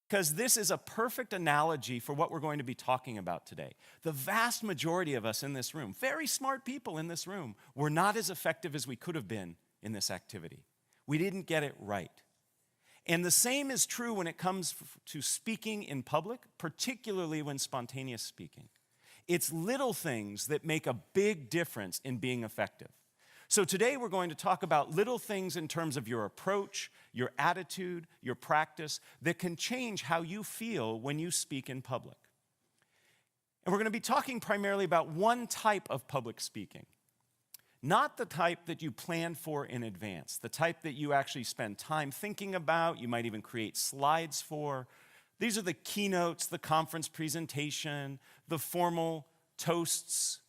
because this is a perfect analogy for what we're going to be talking about today. The vast majority of us in this room, very smart people in this room, were not as effective as we could have been in this activity. We didn't get it right. And the same is true when it comes to speaking in public, particularly when spontaneous speaking. It's little things that make a big difference in being effective. So today we're going to talk about little things in terms of your approach, your attitude, your practice that can change how you feel when you speak in public. And we're going to be talking primarily about one type of public speaking. Not the type that you plan for in advance, the type that you actually spend time thinking about, you might even create slides for. These are the keynotes, the conference presentation, the formal toasts.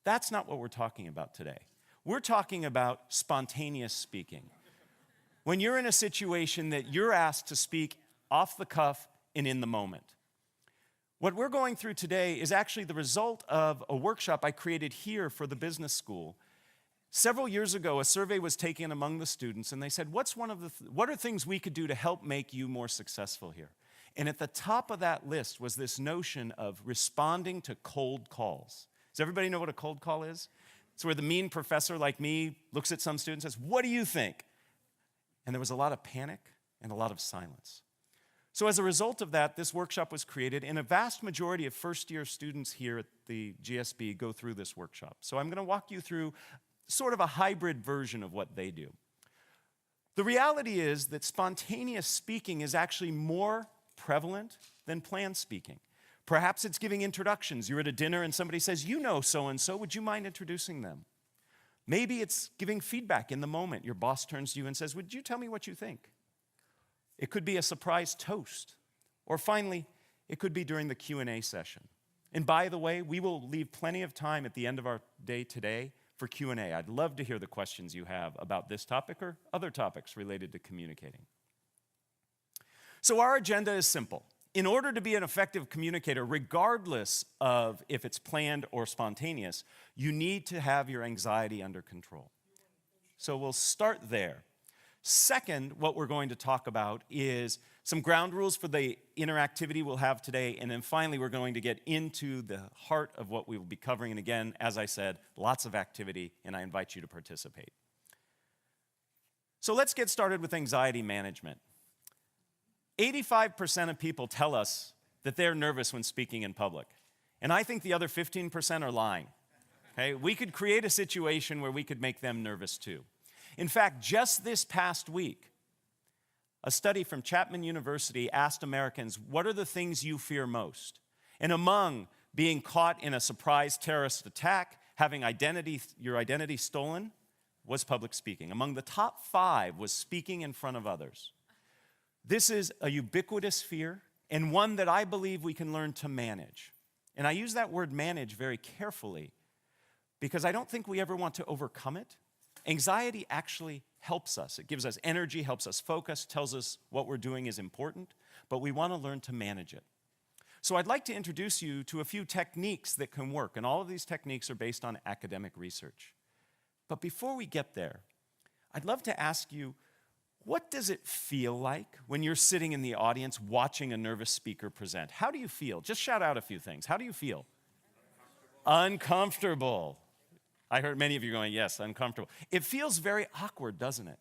That's not what we're talking about today. We're talking about spontaneous speaking. When you're in a situation that you're asked to speak off the cuff and in the moment. What we're going through today is actually the result of a workshop I created here for the business school. Several years ago, a survey was taken among the students, and they said, what are things we could do to help make you more successful here? And at the top of that list was this notion of responding to cold calls. Does everybody know what a cold call is? It's where the mean professor like me looks at some student and says, "What do you think?" And there was a lot of panic and a lot of silence. So as a result of that, this workshop was created, and a vast majority of first-year students here at the GSB go through this workshop. So I'm going to walk you through sort of a hybrid version of what they do. The reality is that spontaneous speaking is actually more prevalent than planned speaking. Perhaps it's giving introductions. You're at a dinner and somebody says, "You know so-and-so, would you mind introducing them?" Maybe it's giving feedback in the moment. Your boss turns to you and says, "Would you tell me what you think?" It could be a surprise toast. Or finally, it could be during the Q&A session. And by the way, we will leave plenty of time at the end of our day today for Q&A. I'd love to hear the questions you have about this topic or other topics related to communicating. So our agenda is simple. In order to be an effective communicator, regardless of if it's planned or spontaneous, you need to have your anxiety under control. So we'll start there. Second, what we're going to talk about is some ground rules for the interactivity we'll have today. And then finally, we're going to get into the heart of what we will be covering. And again, as I said, lots of activity, and I invite you to participate. So let's get started with anxiety management. 85% of people tell us that they're nervous when speaking in public. And I think the other 15% are lying. Okay? We could create a situation where we could make them nervous too. In fact, just this past week, a study from Chapman University asked Americans, what are the things you fear most? And among being caught in a surprise terrorist attack, having your identity stolen, was public speaking. Among the top 5 was speaking in front of others. This is a ubiquitous fear and one that I believe we can learn to manage. And I use that word manage very carefully because I don't think we ever want to overcome it. Anxiety actually helps us. It gives us energy, helps us focus, tells us what we're doing is important, but we want to learn to manage it. So I'd like to introduce you to a few techniques that can work, and all of these techniques are based on academic research. But before we get there, I'd love to ask you, what does it feel like when you're sitting in the audience watching a nervous speaker present? How do you feel? Just shout out a few things. How do you feel? Uncomfortable. I heard many of you going, yes, uncomfortable. It feels very awkward, doesn't it?